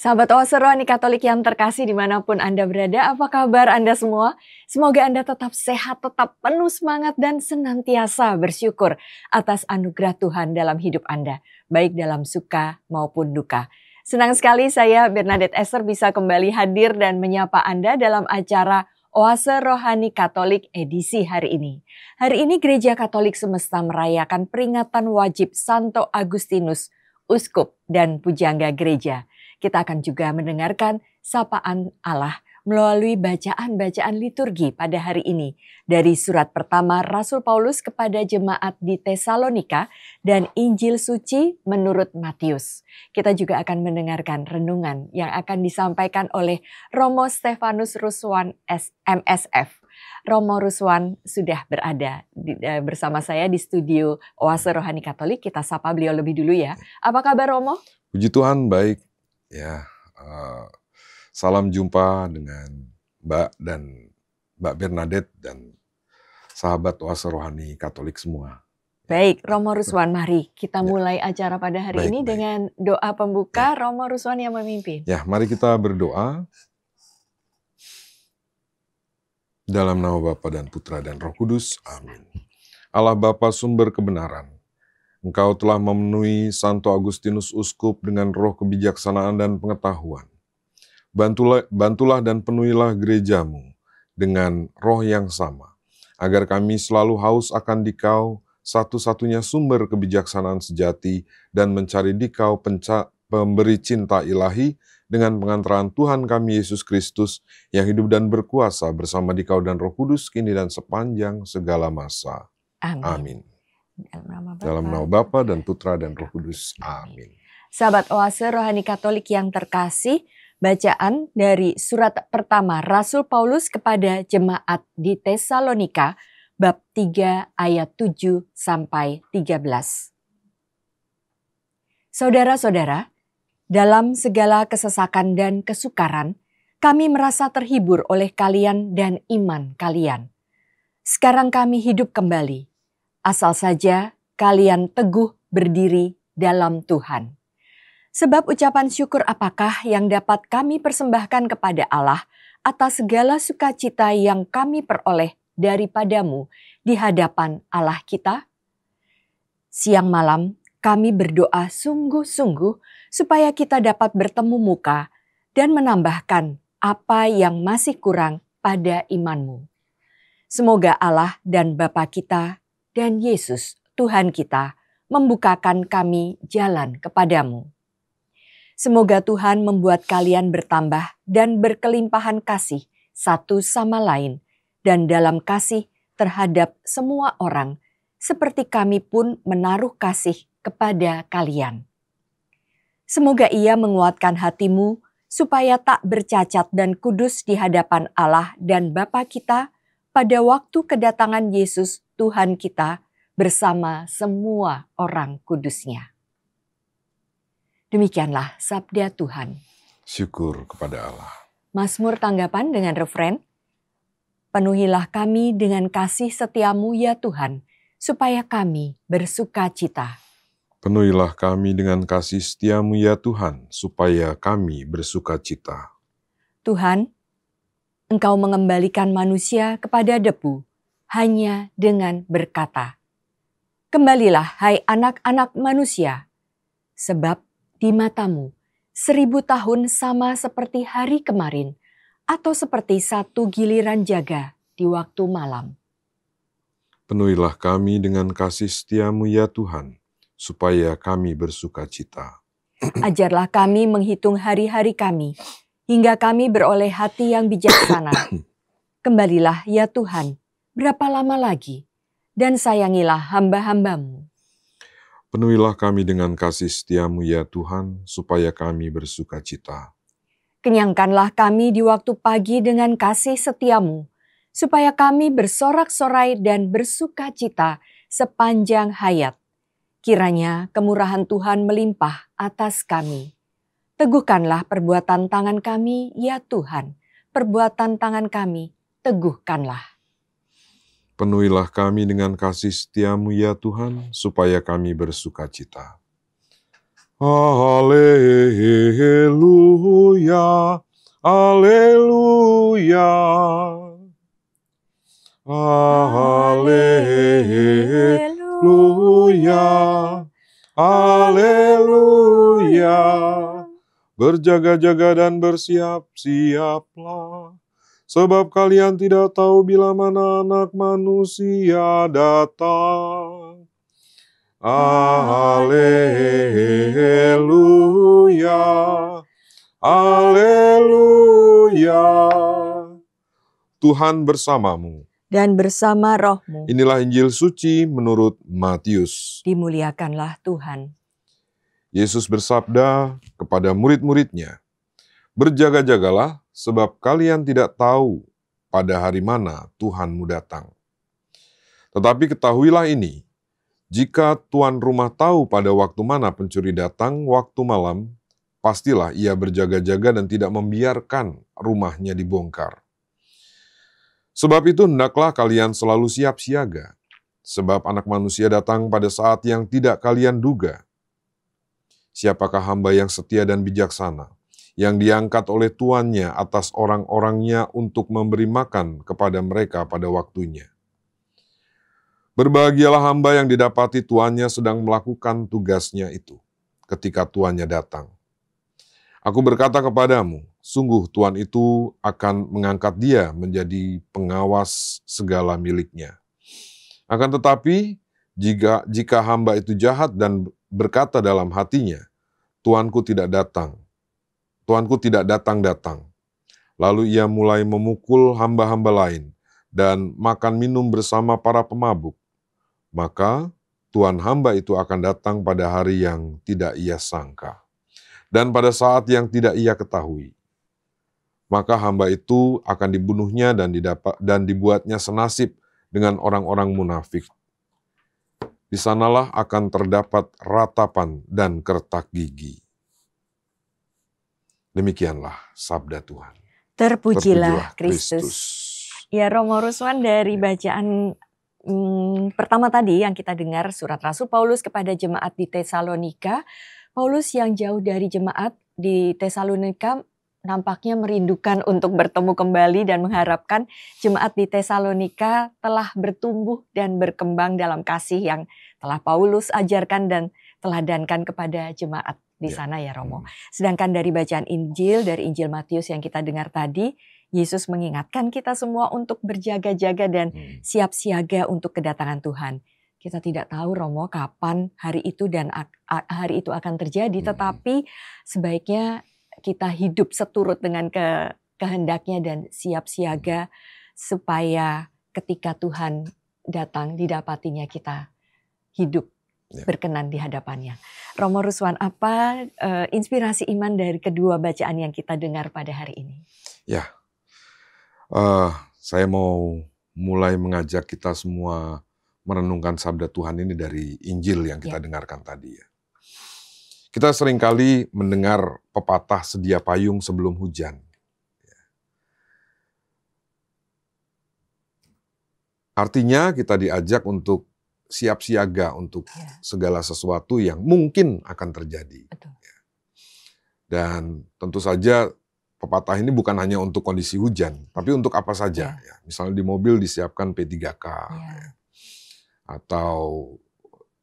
Sahabat Oase Rohani Katolik yang terkasih dimanapun Anda berada, apa kabar Anda semua? Semoga Anda tetap sehat, tetap penuh semangat dan senantiasa bersyukur atas anugerah Tuhan dalam hidup Anda, baik dalam suka maupun duka. Senang sekali saya Bernadette Esther bisa kembali hadir dan menyapa Anda dalam acara Oase Rohani Katolik edisi hari ini. Hari ini Gereja Katolik Semesta merayakan peringatan wajib Santo Agustinus, Uskup dan Pujangga Gereja. Kita akan juga mendengarkan sapaan Allah melalui bacaan-bacaan liturgi pada hari ini dari surat pertama Rasul Paulus kepada jemaat di Tesalonika dan Injil Suci menurut Matius. Kita juga akan mendengarkan renungan yang akan disampaikan oleh Romo Stefanus Ruswan MSF. Romo Ruswan sudah berada bersama saya di studio Oase Rohani Katolik. Kita sapa beliau lebih dulu ya. Apa kabar Romo? Puji Tuhan, baik. Ya, salam jumpa dengan Mbak Bernadette dan sahabat Oase Rohani Katolik semua. Baik, Romo Ruswan, mari kita mulai acara pada hari ini dengan doa pembuka. Romo Ruswan yang memimpin. Ya, mari kita berdoa. Dalam nama Bapa dan Putra dan Roh Kudus, amin. Allah Bapa sumber kebenaran, Engkau telah memenuhi Santo Agustinus Uskup dengan roh kebijaksanaan dan pengetahuan. Bantulah dan penuhilah gerejamu dengan roh yang sama, agar kami selalu haus akan Dikau, satu-satunya sumber kebijaksanaan sejati, dan mencari Dikau pemberi cinta ilahi dengan pengantaran Tuhan kami Yesus Kristus, yang hidup dan berkuasa bersama Dikau dan Roh Kudus, kini dan sepanjang segala masa. Amin. Dalam nama Bapa dan Putra dan Roh Kudus. Amin. Sahabat Oase Rohani Katolik yang terkasih, bacaan dari surat pertama Rasul Paulus kepada jemaat di Tesalonika, bab 3 ayat 7 sampai 13. Saudara-saudara, dalam segala kesesakan dan kesukaran, kami merasa terhibur oleh kalian dan iman kalian. Sekarang kami hidup kembali. Asal saja kalian teguh berdiri dalam Tuhan. Sebab ucapan syukur apakah yang dapat kami persembahkan kepada Allah atas segala sukacita yang kami peroleh daripadamu di hadapan Allah kita? Siang malam kami berdoa sungguh-sungguh supaya kita dapat bertemu muka dan menambahkan apa yang masih kurang pada imanmu. Semoga Allah dan Bapa kita dan Yesus, Tuhan kita, membukakan kami jalan kepadamu. Semoga Tuhan membuat kalian bertambah dan berkelimpahan kasih satu sama lain, dan dalam kasih terhadap semua orang, seperti kami pun menaruh kasih kepada kalian. Semoga Ia menguatkan hatimu, supaya tak bercacat dan kudus di hadapan Allah dan Bapa kita, pada waktu kedatangan Yesus Tuhan kita bersama semua orang kudusnya. Demikianlah sabda Tuhan. Syukur kepada Allah. Mazmur tanggapan dengan refren, penuhilah kami dengan kasih setiamu ya Tuhan, supaya kami bersuka cita. Penuhilah kami dengan kasih setiamu ya Tuhan, supaya kami bersuka cita. Tuhan, Engkau mengembalikan manusia kepada debu, hanya dengan berkata, kembalilah hai anak-anak manusia, sebab di matamu 1000 tahun sama seperti hari kemarin, atau seperti satu giliran jaga di waktu malam. Penuhilah kami dengan kasih setiamu ya Tuhan, supaya kami bersuka cita. Ajarlah kami menghitung hari-hari kami, hingga kami beroleh hati yang bijaksana. Kembalilah ya Tuhan, berapa lama lagi? Dan sayangilah hamba-hambamu. Penuhilah kami dengan kasih setiamu ya Tuhan, supaya kami bersuka cita. Kenyangkanlah kami di waktu pagi dengan kasih setiamu, supaya kami bersorak-sorai dan bersuka cita sepanjang hayat. Kiranya kemurahan Tuhan melimpah atas kami. Teguhkanlah perbuatan tangan kami, ya Tuhan, perbuatan tangan kami, teguhkanlah. Penuhilah kami dengan kasih setiamu ya Tuhan, supaya kami bersuka cita. Haleluya, haleluya. Haleluya, haleluya. Berjaga-jaga dan bersiap-siaplah, sebab kalian tidak tahu bila mana Anak Manusia datang. Haleluya, haleluya. Tuhan bersamamu. Dan bersama rohmu. Inilah Injil suci menurut Matius. Dimuliakanlah Tuhan. Yesus bersabda kepada murid-muridnya, "Berjaga-jagalah, sebab kalian tidak tahu pada hari mana Tuhanmu datang. Tetapi ketahuilah ini, jika tuan rumah tahu pada waktu mana pencuri datang, waktu malam, pastilah ia berjaga-jaga dan tidak membiarkan rumahnya dibongkar. Sebab itu hendaklah kalian selalu siap siaga, sebab Anak Manusia datang pada saat yang tidak kalian duga. Siapakah hamba yang setia dan bijaksana, yang diangkat oleh tuannya atas orang-orangnya untuk memberi makan kepada mereka pada waktunya? Berbahagialah hamba yang didapati tuannya sedang melakukan tugasnya itu, ketika tuannya datang. Aku berkata kepadamu, sungguh Tuan itu akan mengangkat dia menjadi pengawas segala miliknya. Akan tetapi, jika hamba itu jahat dan berkata dalam hatinya, Tuanku tidak datang. Lalu ia mulai memukul hamba-hamba lain dan makan minum bersama para pemabuk. Maka Tuan hamba itu akan datang pada hari yang tidak ia sangka, dan pada saat yang tidak ia ketahui. Maka hamba itu akan dibunuhnya dan dibuatnya senasib dengan orang-orang munafik. Di sanalah akan terdapat ratapan dan kertak gigi." Demikianlah sabda Tuhan. Terpujilah Kristus. Ya, Romo Ruswan, dari bacaan pertama tadi yang kita dengar, surat Rasul Paulus kepada jemaat di Tesalonika. Paulus yang jauh dari jemaat di Tesalonika nampaknya merindukan untuk bertemu kembali dan mengharapkan jemaat di Tesalonika telah bertumbuh dan berkembang dalam kasih yang telah Paulus ajarkan dan teladankan kepada jemaat di sana ya Romo. Sedangkan dari bacaan Injil, dari Injil Matius yang kita dengar tadi, Yesus mengingatkan kita semua untuk berjaga-jaga dan siap siaga untuk kedatangan Tuhan. Kita tidak tahu Romo kapan hari itu dan hari itu akan terjadi, tetapi sebaiknya kita hidup seturut dengan kehendaknya dan siap siaga supaya ketika Tuhan datang didapatinya kita hidup berkenan di hadapannya. Romo Ruswan, apa inspirasi iman dari kedua bacaan yang kita dengar pada hari ini? Ya, saya mau mulai mengajak kita semua merenungkan sabda Tuhan ini dari Injil yang kita dengarkan tadi ya. Kita seringkali mendengar pepatah sedia payung sebelum hujan. Artinya kita diajak untuk siap siaga untuk segala sesuatu yang mungkin akan terjadi. Betul. Dan tentu saja pepatah ini bukan hanya untuk kondisi hujan, tapi untuk apa saja. Ya. Misalnya di mobil disiapkan P3K, atau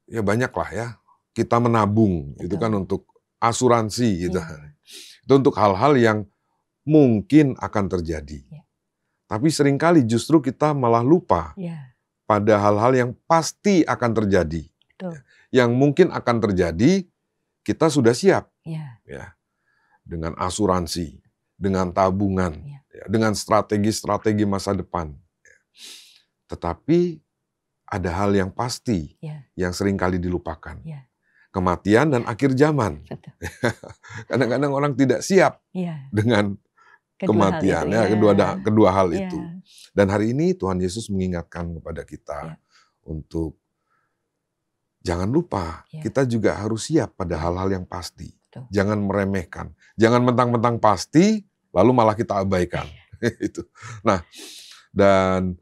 ya banyaklah ya. Kita menabung, itu kan untuk asuransi gitu. Itu untuk hal-hal yang mungkin akan terjadi. Tapi seringkali justru kita malah lupa pada hal-hal yang pasti akan terjadi. Yang mungkin akan terjadi, kita sudah siap. Ya. Dengan asuransi, dengan tabungan, dengan strategi-strategi masa depan. Tetapi ada hal yang pasti yang seringkali dilupakan. Kematian dan akhir zaman. Kadang-kadang orang tidak siap dengan kematian, kedua hal itu. Dan hari ini Tuhan Yesus mengingatkan kepada kita untuk jangan lupa, kita juga harus siap pada hal-hal yang pasti. Jangan meremehkan, jangan mentang-mentang pasti, lalu malah kita abaikan. Itu. Nah, dan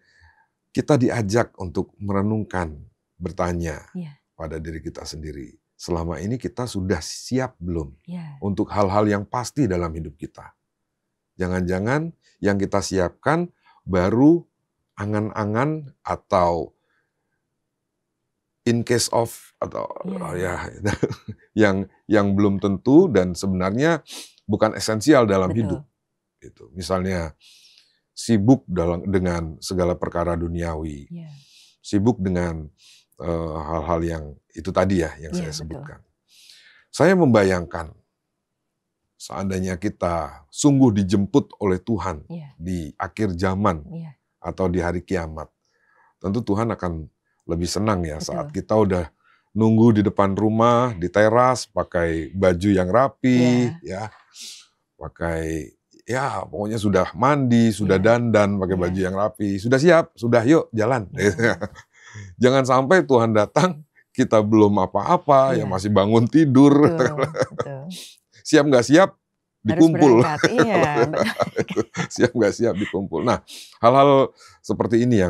kita diajak untuk merenungkan, bertanya pada diri kita sendiri. selama ini kita sudah siap belum Ya. untuk hal-hal yang pasti dalam hidup kita. Jangan-jangan yang kita siapkan baru angan-angan atau in case of atau yang belum tentu dan sebenarnya bukan esensial dalam Betul. hidup. Gitu. Misalnya sibuk dengan segala perkara duniawi, sibuk dengan hal-hal yang itu tadi ya yang saya sebutkan. Saya membayangkan seandainya kita sungguh dijemput oleh Tuhan di akhir zaman atau di hari kiamat, tentu Tuhan akan lebih senang ya saat kita udah nunggu di depan rumah, di teras, pakai baju yang rapi, ya, pakai pokoknya sudah mandi, sudah dandan, pakai baju yang rapi, sudah siap, sudah yuk jalan. Jangan sampai Tuhan datang, kita belum apa-apa, ya masih bangun tidur. Betul. Siap nggak siap, dikumpul. Siap nggak siap, dikumpul. Nah, hal-hal seperti ini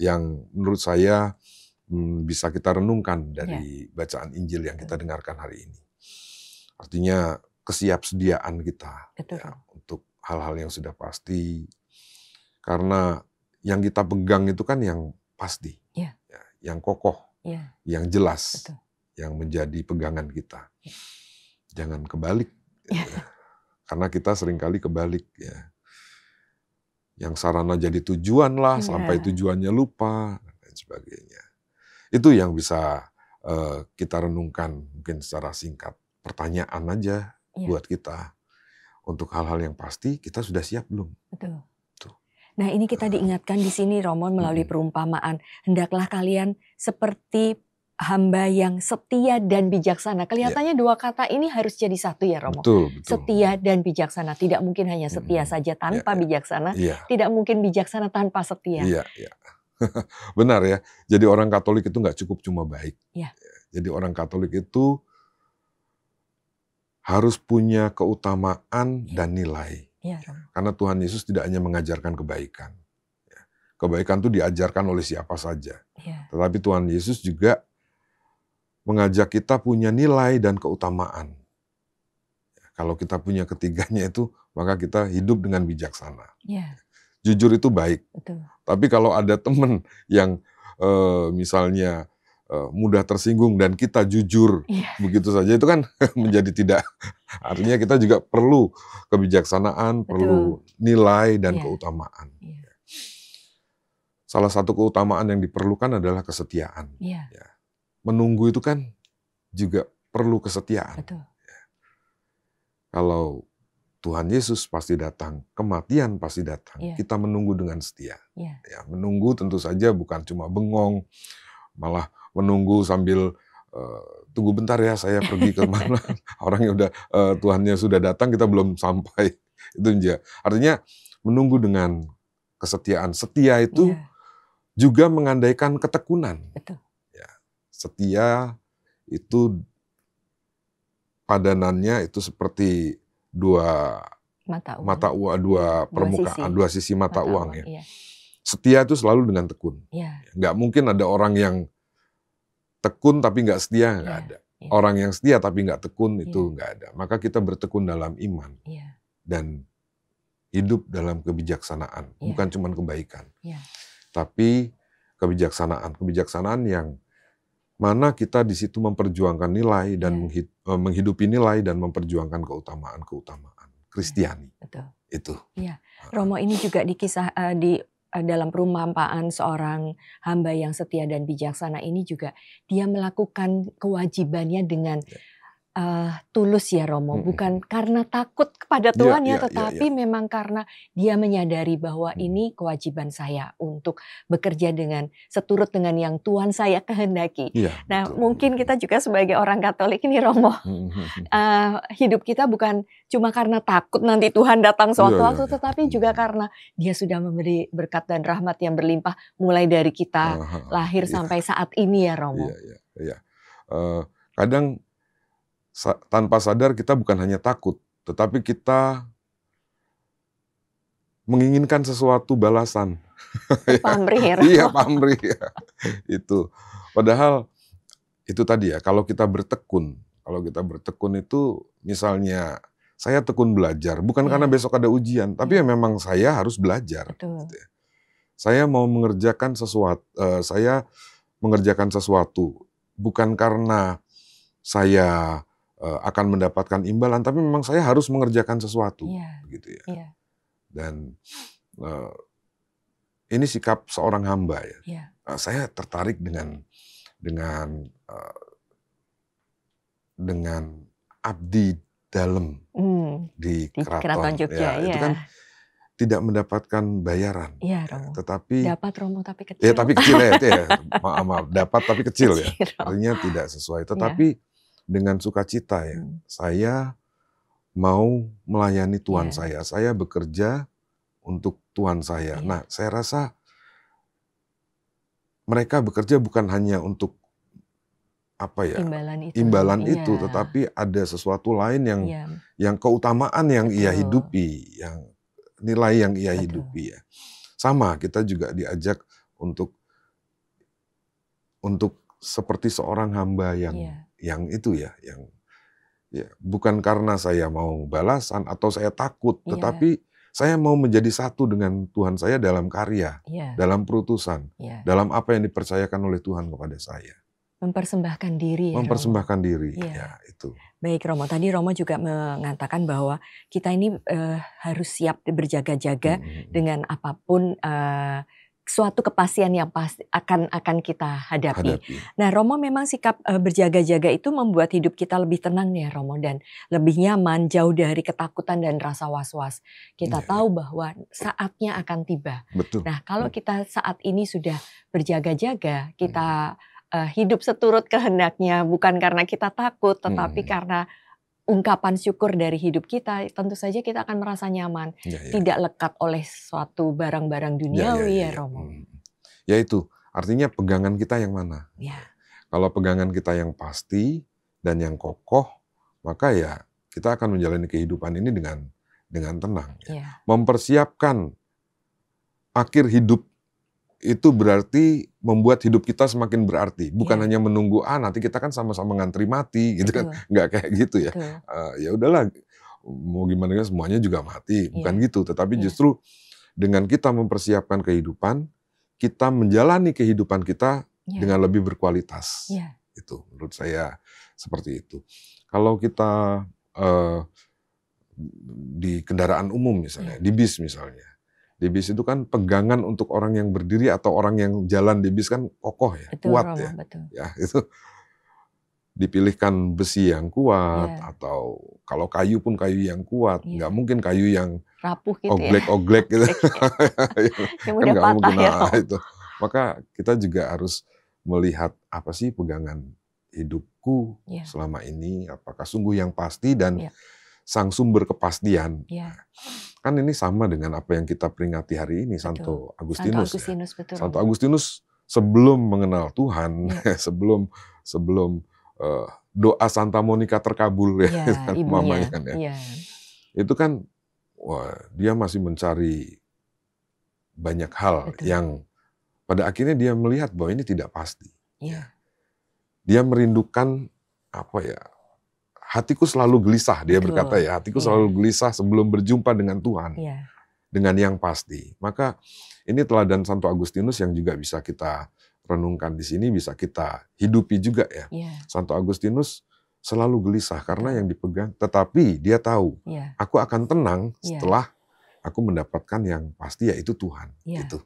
yang menurut saya bisa kita renungkan dari bacaan Injil yang kita dengarkan hari ini. Artinya kesiapsediaan kita untuk hal-hal yang sudah pasti. Karena yang kita pegang itu kan yang pasti, yang kokoh, yang jelas, yang menjadi pegangan kita. Jangan kebalik. Karena kita seringkali kebalik ya. Yang sarana jadi tujuan lah, sampai tujuannya lupa, dan sebagainya. Itu yang bisa kita renungkan mungkin secara singkat. Pertanyaan aja buat kita. Untuk hal-hal yang pasti, kita sudah siap belum? Betul. Nah, ini kita diingatkan di sini, Romo, melalui perumpamaan. Hendaklah kalian seperti hamba yang setia dan bijaksana. Kelihatannya dua kata ini harus jadi satu ya, Romo. Betul. Setia dan bijaksana. Tidak mungkin hanya setia saja tanpa bijaksana. Tidak mungkin bijaksana tanpa setia. Iya. Benar ya. Jadi orang Katolik itu nggak cukup cuma baik. Jadi orang Katolik itu harus punya keutamaan dan nilai. Karena Tuhan Yesus tidak hanya mengajarkan kebaikan. Kebaikan itu diajarkan oleh siapa saja. Tetapi Tuhan Yesus juga mengajak kita punya nilai dan keutamaan. Kalau kita punya ketiganya itu, maka kita hidup dengan bijaksana. Jujur itu baik. Betul. Tapi kalau ada teman yang misalnya mudah tersinggung dan kita jujur begitu saja, itu kan menjadi tidak. Artinya kita juga perlu kebijaksanaan, perlu nilai dan keutamaan. Salah satu keutamaan yang diperlukan adalah kesetiaan. Menunggu itu kan juga perlu kesetiaan. Kalau Tuhan Yesus pasti datang, kematian pasti datang. Kita menunggu dengan setia. Menunggu tentu saja bukan cuma bengong, malah menunggu sambil tunggu bentar ya, saya pergi ke mana. Orangnya udah Tuhannya sudah datang, kita belum sampai. Itu aja. Artinya menunggu dengan kesetiaan. Setia itu juga mengandaikan ketekunan. Setia itu padanannya itu seperti dua uang, dua sisi mata uang ya. Setia itu selalu dengan tekun. Nggak mungkin ada orang yang tekun tapi nggak setia, nggak ada. Orang yang setia tapi nggak tekun itu nggak ada. Maka kita bertekun dalam iman dan hidup dalam kebijaksanaan, bukan cuma kebaikan, tapi kebijaksanaan yang mana kita di situ memperjuangkan nilai dan menghidupi nilai dan memperjuangkan keutamaan Kristiani. Itu. Romo, ini juga dalam perumpamaan seorang hamba yang setia dan bijaksana ini juga dia melakukan kewajibannya dengan tulus ya, Romo. Bukan karena takut kepada Tuhan tetapi memang karena dia menyadari bahwa ini kewajiban saya untuk bekerja seturut dengan yang Tuhan saya kehendaki. Nah, mungkin kita juga sebagai orang Katolik ini, Romo, hidup kita bukan cuma karena takut nanti Tuhan datang suatu waktu, tetapi juga karena dia sudah memberi berkat dan rahmat yang berlimpah mulai dari kita lahir sampai saat ini ya, Romo. Kadang tanpa sadar kita bukan hanya takut, tetapi kita menginginkan sesuatu balasan. Pamrih. Pamrih. Itu. Padahal itu tadi ya, kalau kita bertekun itu misalnya saya tekun belajar, bukan karena besok ada ujian, tapi ya memang saya harus belajar. Betul. Gitu ya. Saya mau mengerjakan sesuatu, bukan karena saya akan mendapatkan imbalan, tapi memang saya harus mengerjakan sesuatu, gitu ya. Dan ini sikap seorang hamba ya. Saya tertarik dengan abdi dalam di keraton Jogja. Itu kan tidak mendapatkan bayaran, tetapi dapat Romo tapi kecil. Ya tapi kecil ya, itu ya. Maaf, dapat tapi kecil ya. Artinya tidak sesuai. Tetapi dengan sukacita ya, saya mau melayani Tuhan saya. Saya bekerja untuk Tuhan saya. Nah, saya rasa mereka bekerja bukan hanya untuk imbalan itu, tetapi ada sesuatu lain yang keutamaan yang ia hidupi, yang nilai yang ia hidupi ya. Sama, kita juga diajak untuk seperti seorang hamba yang itu ya, bukan karena saya mau balasan atau saya takut, tetapi saya mau menjadi satu dengan Tuhan saya dalam karya, dalam perutusan, dalam apa yang dipercayakan oleh Tuhan kepada saya. Mempersembahkan diri ya, mempersembahkan diri, ya itu. Baik Romo, tadi Romo juga mengatakan bahwa kita ini harus siap berjaga-jaga dengan apapun suatu kepastian yang pasti akan kita hadapi. Nah Romo, memang sikap berjaga-jaga itu membuat hidup kita lebih tenang ya Romo, dan lebih nyaman, jauh dari ketakutan dan rasa was-was. Kita tahu bahwa saatnya akan tiba. Betul. Nah kalau kita saat ini sudah berjaga-jaga, kita hidup seturut kehendaknya, bukan karena kita takut, tetapi karena ungkapan syukur dari hidup kita, tentu saja kita akan merasa nyaman, tidak lekat oleh suatu barang-barang duniawi ya Romo. Ya itu, artinya pegangan kita yang mana? Kalau pegangan kita yang pasti dan yang kokoh, maka ya kita akan menjalani kehidupan ini dengan tenang. Mempersiapkan akhir hidup itu berarti membuat hidup kita semakin berarti, bukan hanya menunggu nanti kita kan sama-sama ngantri mati gitu kan, nggak kayak gitu ya. Ya udahlah, mau gimana semuanya juga mati, bukan gitu. Tetapi justru dengan kita mempersiapkan kehidupan, kita menjalani kehidupan kita dengan lebih berkualitas. Itu menurut saya seperti itu. Kalau kita di kendaraan umum misalnya, di bis misalnya. Di bis itu kan pegangan untuk orang yang berdiri atau orang yang jalan di bis kan kokoh ya, kuat ya. Ya itu dipilihkan besi yang kuat atau kalau kayu pun kayu yang kuat, nggak mungkin kayu yang rapuh gitu oglek-oglek gitu. Yang mudah kan patah ya. Itu. Maka kita juga harus melihat apa sih pegangan hidupku selama ini, apakah sungguh yang pasti dan sang sumber kepastian. Kan ini sama dengan apa yang kita peringati hari ini, Santo Agustinus. Santo Agustinus sebelum mengenal Tuhan, sebelum doa Santa Monica terkabul mamanya kan ya. Itu kan dia masih mencari banyak hal yang pada akhirnya dia melihat bahwa ini tidak pasti. Dia merindukan hatiku selalu gelisah, dia berkata ya, hatiku selalu gelisah sebelum berjumpa dengan Tuhan, dengan yang pasti. Maka ini teladan Santo Agustinus yang juga bisa kita renungkan di sini, bisa kita hidupi juga ya. Santo Agustinus selalu gelisah karena yang dipegang, tetapi dia tahu, aku akan tenang setelah aku mendapatkan yang pasti, yaitu Tuhan. Gitu.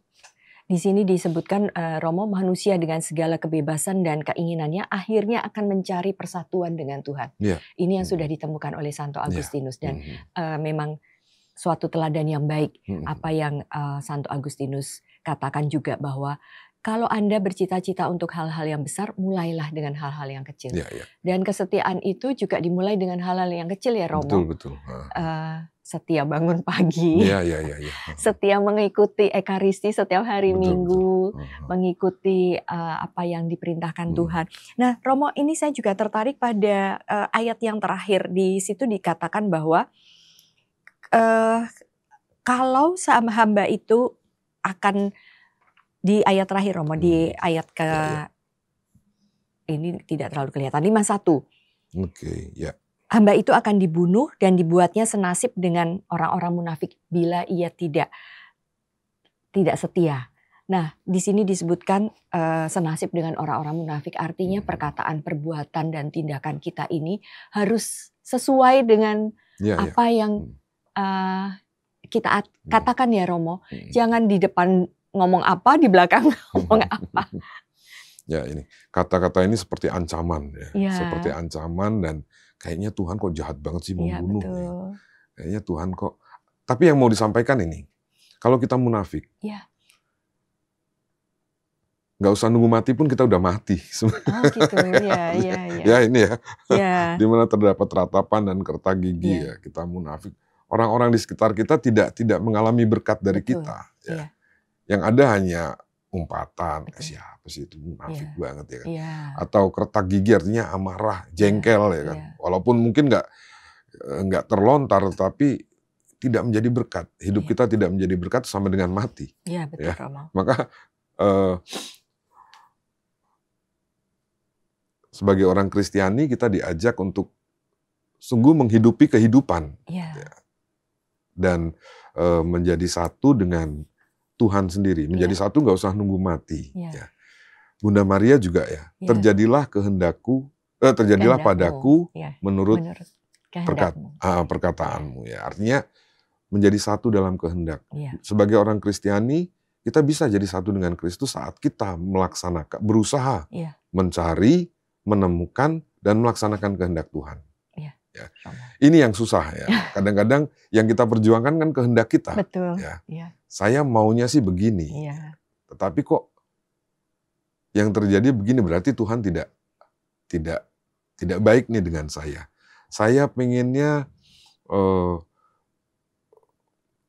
Di sini disebutkan Romo, manusia dengan segala kebebasan dan keinginannya akhirnya akan mencari persatuan dengan Tuhan. Ini yang sudah ditemukan oleh Santo Agustinus dan memang suatu teladan yang baik. Apa yang Santo Agustinus katakan juga bahwa kalau Anda bercita-cita untuk hal-hal yang besar, mulailah dengan hal-hal yang kecil. Dan kesetiaan itu juga dimulai dengan hal-hal yang kecil ya Romo. Betul. Setia bangun pagi, setia mengikuti Ekaristi setiap hari Minggu, mengikuti apa yang diperintahkan Tuhan. Nah Romo, ini saya juga tertarik pada ayat yang terakhir. Di situ dikatakan bahwa kalau hamba itu akan, di ayat terakhir Romo, di ayat ini tidak terlalu kelihatan. 5:1. Oke, ya. Hamba itu akan dibunuh dan dibuatnya senasib dengan orang-orang munafik bila ia tidak setia. Nah, di sini disebutkan senasib dengan orang-orang munafik, artinya perkataan, perbuatan dan tindakan kita ini harus sesuai dengan apa yang kita katakan ya Romo. Jangan di depan ngomong apa, di belakang ngomong apa. Ya, ini kata-kata ini seperti ancaman ya. Seperti ancaman, dan kayaknya Tuhan kok jahat banget sih membunuh. Ya. Kayaknya Tuhan kok. Tapi yang mau disampaikan ini, kalau kita munafik, nggak usah nunggu mati pun kita udah mati. Oh gitu, ya. Ya ini ya. Di mana terdapat ratapan dan kerta gigi ya, kita munafik. Orang-orang di sekitar kita tidak mengalami berkat dari kita. Ya. Yang ada hanya umpatan, siapa sih itu munafik banget ya kan. Atau kerta gigi artinya amarah, jengkel ya kan. Walaupun mungkin nggak terlontar, tapi tidak menjadi berkat. Hidup kita tidak menjadi berkat sama dengan mati. Iya betul, Romo. Maka sebagai orang Kristiani kita diajak untuk sungguh menghidupi kehidupan. Dan menjadi satu dengan Tuhan sendiri, menjadi satu, nggak usah nunggu mati. Ya. Bunda Maria juga ya, terjadilah terjadilah padaku menurut perkataanmu. Ya, artinya menjadi satu dalam kehendak. Sebagai orang Kristiani, kita bisa jadi satu dengan Kristus saat kita melaksanakan, berusaha mencari, menemukan dan melaksanakan kehendak Tuhan. Ya. Ini yang susah ya. Kadang-kadang yang kita perjuangkan kan kehendak kita. Betul. Ya. Saya maunya sih begini. Tetapi kok yang terjadi begini, berarti Tuhan tidak baik nih dengan saya. Saya pengennya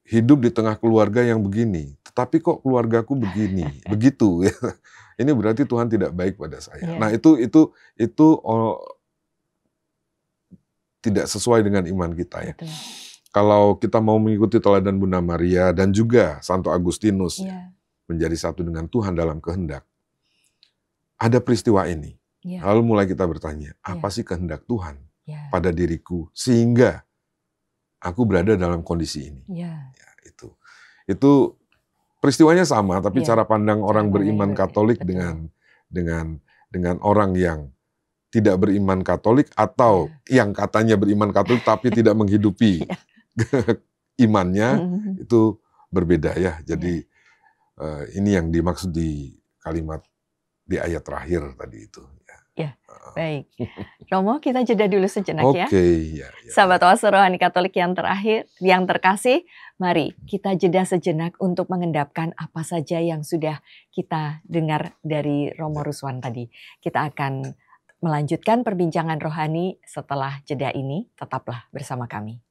hidup di tengah keluarga yang begini, tetapi kok keluargaku begini, begitu ya. Ini berarti Tuhan tidak baik pada saya. Nah, itu tidak sesuai dengan iman kita ya. Kalau kita mau mengikuti teladan Bunda Maria dan juga Santo Agustinus menjadi satu dengan Tuhan dalam kehendak, ada peristiwa ini. Lalu mulai kita bertanya, apa sih kehendak Tuhan pada diriku sehingga aku berada dalam kondisi ini? Ya, itu peristiwanya sama, tapi cara pandang orang beriman Katolik dengan orang yang tidak beriman Katolik, atau yang katanya beriman Katolik tapi tidak menghidupi imannya, itu berbeda ya. Jadi ini yang dimaksud di kalimat di ayat terakhir tadi itu. Ya, baik. Romo, kita jeda dulu sejenak ya. Oke. Sahabat Oase Rohani Katolik yang terkasih, mari kita jeda sejenak untuk mengendapkan apa saja yang sudah kita dengar dari Romo Ruswan tadi. Kita akan melanjutkan perbincangan rohani setelah jeda ini. Tetaplah bersama kami.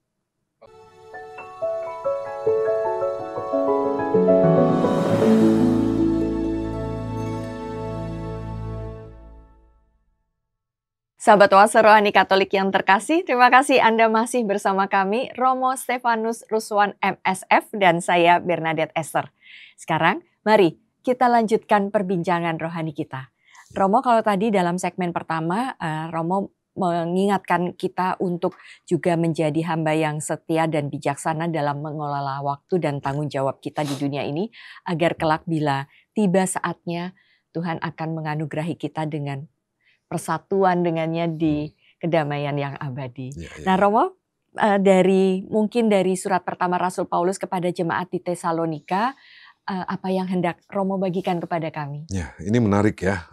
Sahabat Oase Rohani Katolik yang terkasih, terima kasih Anda masih bersama kami, Romo Stefanus Ruswan MSF dan saya Bernadette Esther. Sekarang mari kita lanjutkan perbincangan rohani kita. Romo, kalau tadi dalam segmen pertama, Romo mengingatkan kita untuk juga menjadi hamba yang setia dan bijaksana dalam mengelola waktu dan tanggung jawab kita di dunia ini, agar kelak bila tiba saatnya Tuhan akan menganugerahi kita dengan persatuan dengannya di kedamaian yang abadi. Nah Romo, mungkin dari surat pertama Rasul Paulus kepada jemaat di Tesalonika, apa yang hendak Romo bagikan kepada kami? Ya, ini menarik ya.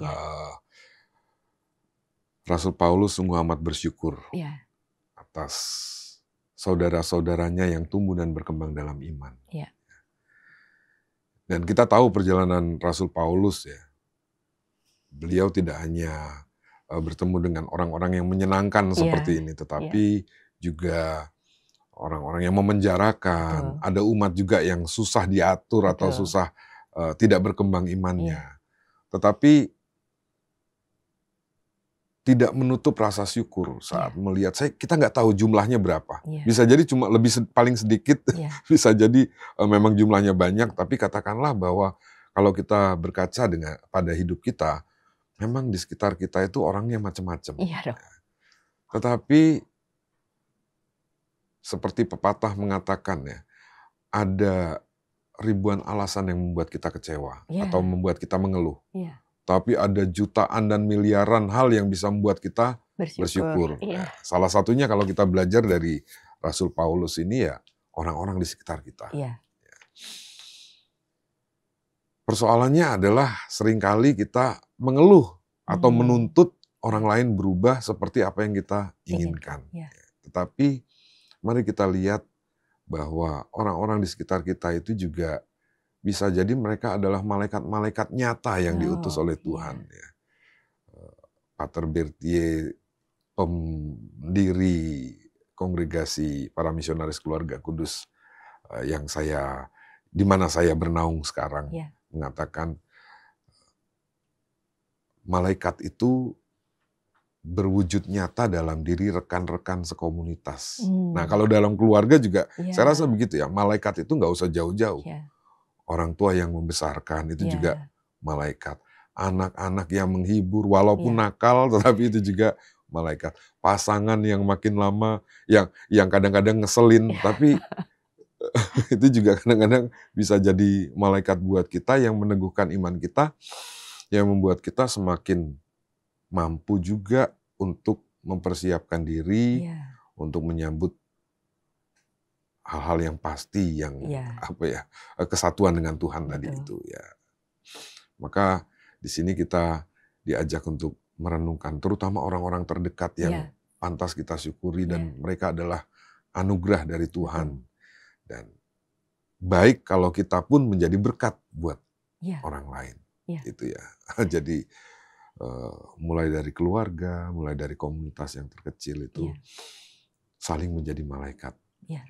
Rasul Paulus sungguh amat bersyukur atas saudara-saudaranya yang tumbuh dan berkembang dalam iman. Dan kita tahu perjalanan Rasul Paulus ya. Beliau tidak hanya bertemu dengan orang-orang yang menyenangkan seperti ini, tetapi juga orang-orang yang memenjarakan, ada umat juga yang susah diatur atau susah tidak berkembang imannya. Tetapi tidak menutup rasa syukur saat melihat, kita nggak tahu jumlahnya berapa. Bisa jadi cuma paling sedikit, bisa jadi memang jumlahnya banyak, tapi katakanlah bahwa kalau kita berkaca pada hidup kita, memang di sekitar kita itu orangnya macam-macam. Iya dong. Tetapi seperti pepatah mengatakan ya, ada ribuan alasan yang membuat kita kecewa atau membuat kita mengeluh. Iya. Tapi ada jutaan dan miliaran hal yang bisa membuat kita bersyukur. Iya. Salah satunya kalau kita belajar dari Rasul Paulus ini ya orang-orang di sekitar kita. Iya. Persoalannya adalah seringkali kita mengeluh atau menuntut orang lain berubah seperti apa yang kita inginkan. Iya. Tetapi mari kita lihat bahwa orang-orang di sekitar kita itu juga bisa jadi mereka adalah malaikat-malaikat nyata yang diutus oleh Tuhan. Ya. Pater Berthier, pendiri kongregasi para misionaris keluarga kudus di mana saya bernaung sekarang, mengatakan malaikat itu berwujud nyata dalam diri rekan-rekan sekomunitas. Nah, kalau dalam keluarga juga, saya rasa begitu ya. Malaikat itu nggak usah jauh-jauh. Orang tua yang membesarkan itu juga malaikat. Anak-anak yang menghibur, walaupun nakal, tetapi itu juga malaikat. Pasangan yang makin lama, yang kadang-kadang ngeselin, tapi itu juga kadang-kadang bisa jadi malaikat buat kita yang meneguhkan iman kita, yang membuat kita semakin mampu juga untuk mempersiapkan diri untuk menyambut hal-hal yang pasti, yang kesatuan dengan Tuhan tadi itu ya. Maka di sini kita diajak untuk merenungkan, terutama orang-orang terdekat yang pantas kita syukuri dan mereka adalah anugerah dari Tuhan. Dan baik kalau kita pun menjadi berkat buat orang lain, gitu ya. Jadi mulai dari keluarga, mulai dari komunitas yang terkecil itu saling menjadi malaikat. Ya,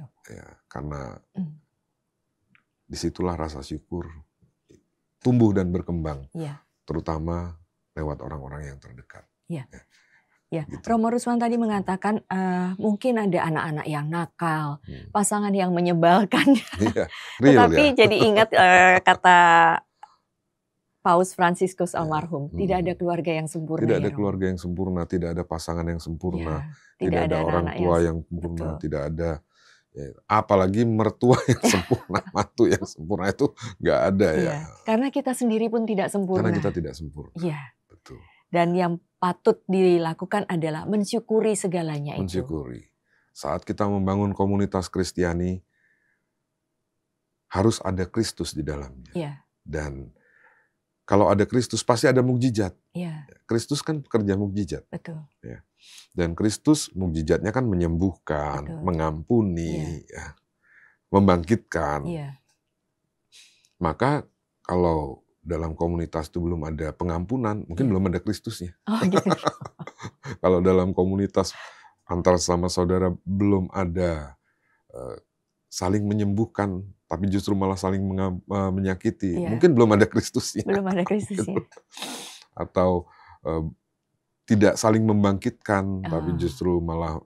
karena disitulah rasa syukur tumbuh dan berkembang, terutama lewat orang-orang yang terdekat. Ya, gitu. Romo Rusman tadi mengatakan mungkin ada anak-anak yang nakal, pasangan yang menyebalkan. Tetapi jadi ingat kata Paus Fransiskus almarhum, tidak ada keluarga yang sempurna. Tidak ada keluarga yang sempurna, tidak ada pasangan yang sempurna, tidak ada orang tua yang sempurna, tidak ada, apalagi mertua yang sempurna, mantu yang sempurna itu nggak ada ya. Karena kita sendiri pun tidak sempurna. Karena kita tidak sempurna. Betul. Dan yang patut dilakukan adalah mensyukuri segalanya itu. Mensyukuri. Saat kita membangun komunitas Kristiani, harus ada Kristus di dalamnya. Dan kalau ada Kristus pasti ada mukjizat. Kristus kan pekerja mukjizat. Betul. Dan Kristus mukjizatnya kan menyembuhkan, mengampuni, membangkitkan. Maka kalau dalam komunitas itu belum ada pengampunan, mungkin belum ada Kristusnya. Oh, gitu. Kalau dalam komunitas antar sama saudara belum ada saling menyembuhkan, tapi justru malah saling menyakiti, mungkin belum ada Kristusnya. Belum ada Kristusnya. Atau tidak saling membangkitkan, tapi justru malah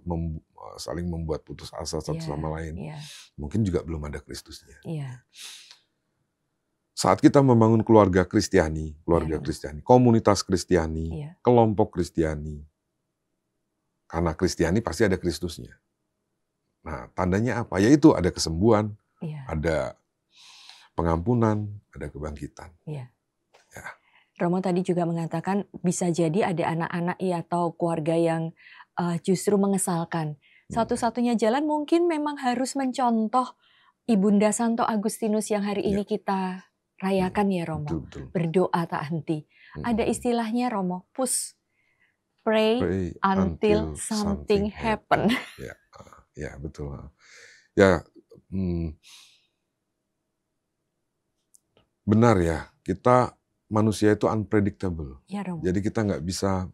saling membuat putus asa satu sama lain. Mungkin juga belum ada Kristusnya. Saat kita membangun keluarga Kristiani, komunitas Kristiani, kelompok Kristiani, karena Kristiani pasti ada Kristusnya. Nah, tandanya apa? Yaitu ada kesembuhan, ada pengampunan, ada kebangkitan. Romo tadi juga mengatakan bisa jadi ada anak-anak atau keluarga yang justru mengesalkan. Satu-satunya jalan mungkin memang harus mencontoh Ibunda Santo Agustinus yang hari ini kita rayakan ya Romo. Betul. Berdoa tak henti. Ada istilahnya Romo, pray until something happen. Ya, betul. Ya, benar ya, kita manusia itu unpredictable. Jadi kita nggak bisa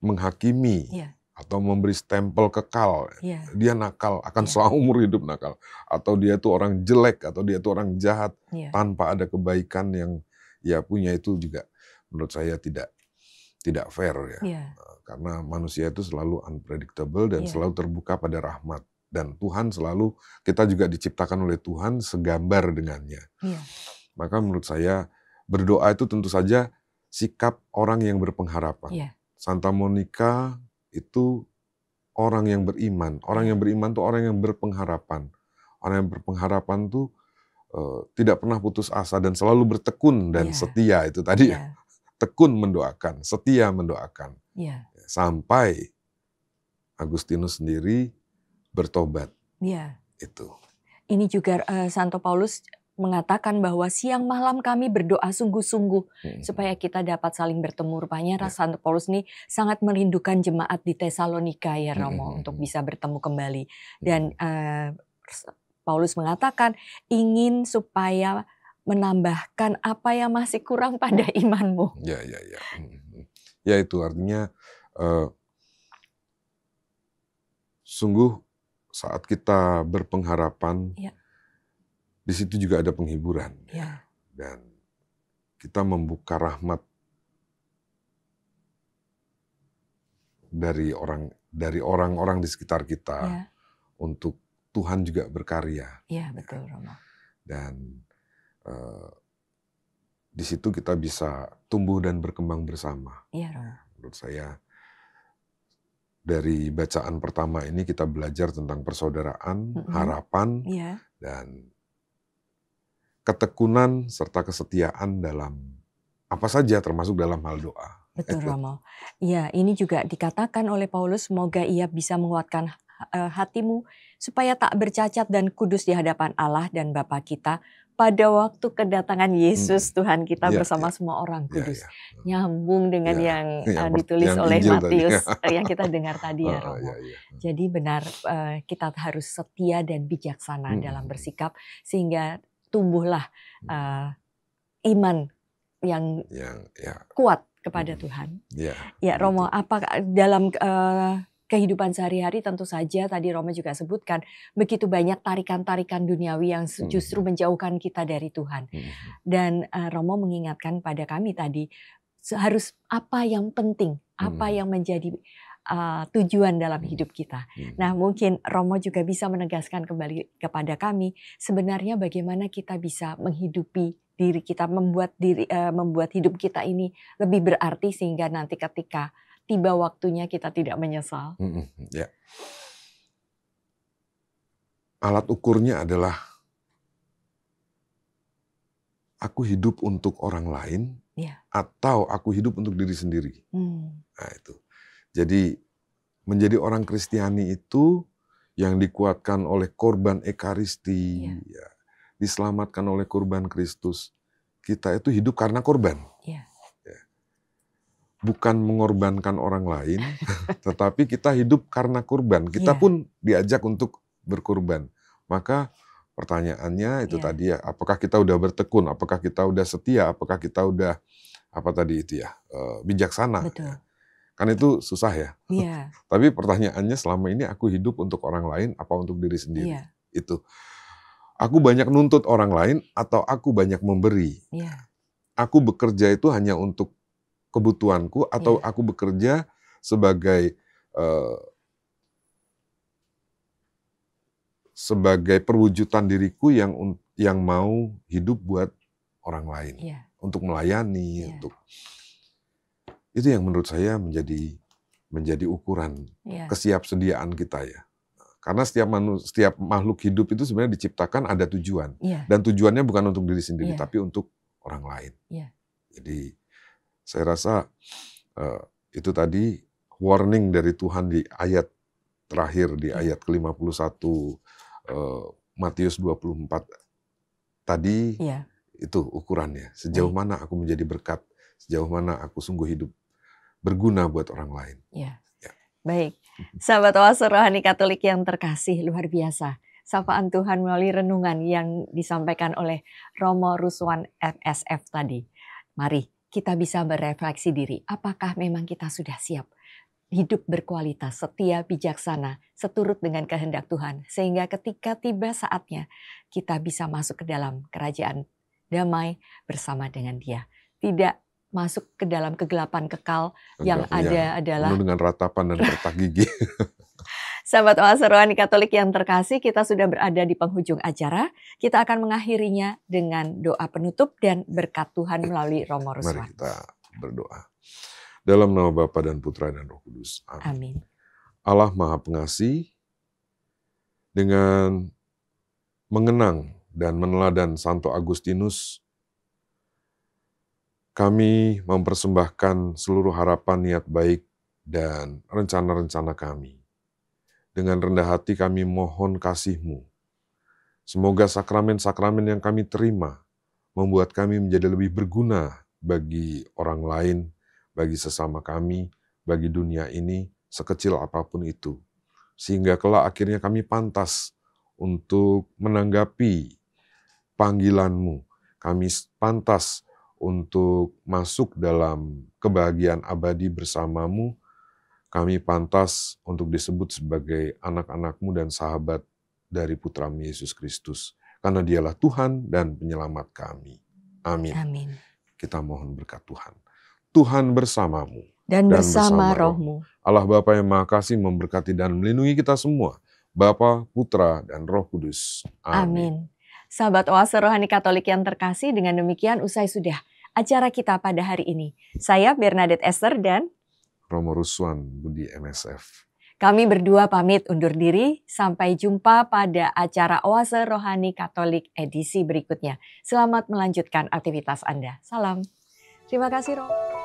menghakimi atau memberi stempel kekal. Dia nakal, akan seumur hidup nakal. Atau dia itu orang jelek, atau dia itu orang jahat, tanpa ada kebaikan yang ia punya, itu juga menurut saya tidak fair ya. Karena manusia itu selalu unpredictable dan selalu terbuka pada rahmat. Dan Tuhan selalu, kita juga diciptakan oleh Tuhan segambar dengannya. Maka menurut saya berdoa itu tentu saja sikap orang yang berpengharapan. Iya. Santa Monica itu orang yang beriman. Orang yang beriman itu orang yang berpengharapan. Orang yang berpengharapan itu tidak pernah putus asa dan selalu bertekun dan setia. Itu tadi ya. Tekun mendoakan, setia mendoakan. Sampai Agustinus sendiri bertobat. Itu. Ini juga Santo Paulus mengatakan bahwa siang malam kami berdoa sungguh-sungguh supaya kita dapat saling bertemu. Rupanya Santo Paulus ini sangat merindukan jemaat di Tesalonika ya Romo untuk bisa bertemu kembali. Dan Paulus mengatakan ingin supaya menambahkan apa yang masih kurang pada imanmu. Ya itu artinya sungguh saat kita berpengharapan, di situ juga ada penghiburan. Dan kita membuka rahmat dari orang-orang di sekitar kita untuk Tuhan juga berkarya. Betul, Romo. Dan di situ kita bisa tumbuh dan berkembang bersama. Romo. Menurut saya dari bacaan pertama ini kita belajar tentang persaudaraan, harapan, dan ketekunan serta kesetiaan dalam apa saja termasuk dalam hal doa. Betul, Romo. Ya, ini juga dikatakan oleh Paulus, semoga ia bisa menguatkan hatimu supaya tak bercacat dan kudus di hadapan Allah dan Bapa kita pada waktu kedatangan Yesus Tuhan kita bersama semua orang kudus. Nyambung dengan yang ditulis oleh Matius yang kita dengar tadi ya Romo. Jadi benar kita harus setia dan bijaksana dalam bersikap sehingga tumbuhlah iman yang kuat kepada Tuhan. Ya Romo, apakah dalam kehidupan sehari-hari tentu saja tadi Romo juga sebutkan begitu banyak tarikan-tarikan duniawi yang justru menjauhkan kita dari Tuhan. Dan Romo mengingatkan pada kami tadi harus apa yang penting, apa yang menjadi tujuan dalam hidup kita. Nah, mungkin Romo juga bisa menegaskan kembali kepada kami sebenarnya bagaimana kita bisa menghidupi diri kita, membuat hidup kita ini lebih berarti sehingga nanti ketika tiba waktunya kita tidak menyesal. Alat ukurnya adalah aku hidup untuk orang lain atau aku hidup untuk diri sendiri. Nah itu. Jadi menjadi orang Kristiani itu yang dikuatkan oleh korban Ekaristi, diselamatkan oleh korban Kristus. Kita itu hidup karena korban. Bukan mengorbankan orang lain, tetapi kita hidup karena kurban. Kita pun diajak untuk berkurban. Maka pertanyaannya itu tadi ya, apakah kita udah bertekun, apakah kita udah setia, apakah kita udah bijaksana. Betul. Kan itu susah ya. Tapi pertanyaannya selama ini aku hidup untuk orang lain apa untuk diri sendiri? Itu. Aku banyak nuntut orang lain atau aku banyak memberi? Aku bekerja itu hanya untuk kebutuhanku atau aku bekerja sebagai perwujudan diriku yang mau hidup buat orang lain, untuk melayani, untuk itu yang menurut saya menjadi ukuran kesiapsediaan kita ya. Karena setiap makhluk hidup itu sebenarnya diciptakan ada tujuan dan tujuannya bukan untuk diri sendiri tapi untuk orang lain. Jadi saya rasa itu tadi warning dari Tuhan di ayat terakhir, di ayat ke-51 Matius 24 tadi, itu ukurannya. Sejauh mana aku menjadi berkat, sejauh mana aku sungguh hidup berguna buat orang lain. Baik, sahabat Oase Rohani Katolik yang terkasih, luar biasa. Sapaan Tuhan melalui renungan yang disampaikan oleh Romo Ruswan FSF tadi. Mari kita bisa berefleksi diri, apakah memang kita sudah siap hidup berkualitas, setia, bijaksana, seturut dengan kehendak Tuhan. Sehingga ketika tiba saatnya, kita bisa masuk ke dalam kerajaan damai bersama dengan Dia. Tidak masuk ke dalam kegelapan kekal yang ada adalah... penuh dengan ratapan dan retak gigi. Sahabat Oase Rohani Katolik yang terkasih, kita sudah berada di penghujung acara. Kita akan mengakhirinya dengan doa penutup dan berkat Tuhan melalui Romo Ruswan. Mari kita berdoa. Dalam nama Bapa dan Putra dan Roh Kudus. Amin. Amin. Allah Maha Pengasih, dengan mengenang dan meneladan Santo Agustinus, kami mempersembahkan seluruh harapan, niat baik, dan rencana-rencana kami. Dengan rendah hati kami mohon kasih-Mu. Semoga sakramen-sakramen yang kami terima membuat kami menjadi lebih berguna bagi orang lain, bagi sesama kami, bagi dunia ini, sekecil apapun itu. Sehingga kelak akhirnya kami pantas untuk menanggapi panggilan-Mu. Kami pantas untuk masuk dalam kebahagiaan abadi bersama-Mu. Kami pantas untuk disebut sebagai anak-anak-Mu dan sahabat dari Putra-Mu Yesus Kristus. Karena Dialah Tuhan dan Penyelamat kami. Amin. Amin. Kita mohon berkat Tuhan. Tuhan bersamamu. Dan bersama roh-Mu. Allah Bapa yang Maha Kasih memberkati dan melindungi kita semua. Bapa, Putra, dan Roh Kudus. Amin. Sahabat Oase Rohani Katolik yang terkasih, dengan demikian usai sudah acara kita pada hari ini. Saya Bernadette Esther dan Romo Ruswan Budi MSF. Kami berdua pamit undur diri. Sampai jumpa pada acara Oase Rohani Katolik edisi berikutnya. Selamat melanjutkan aktivitas Anda. Salam. Terima kasih, Romo.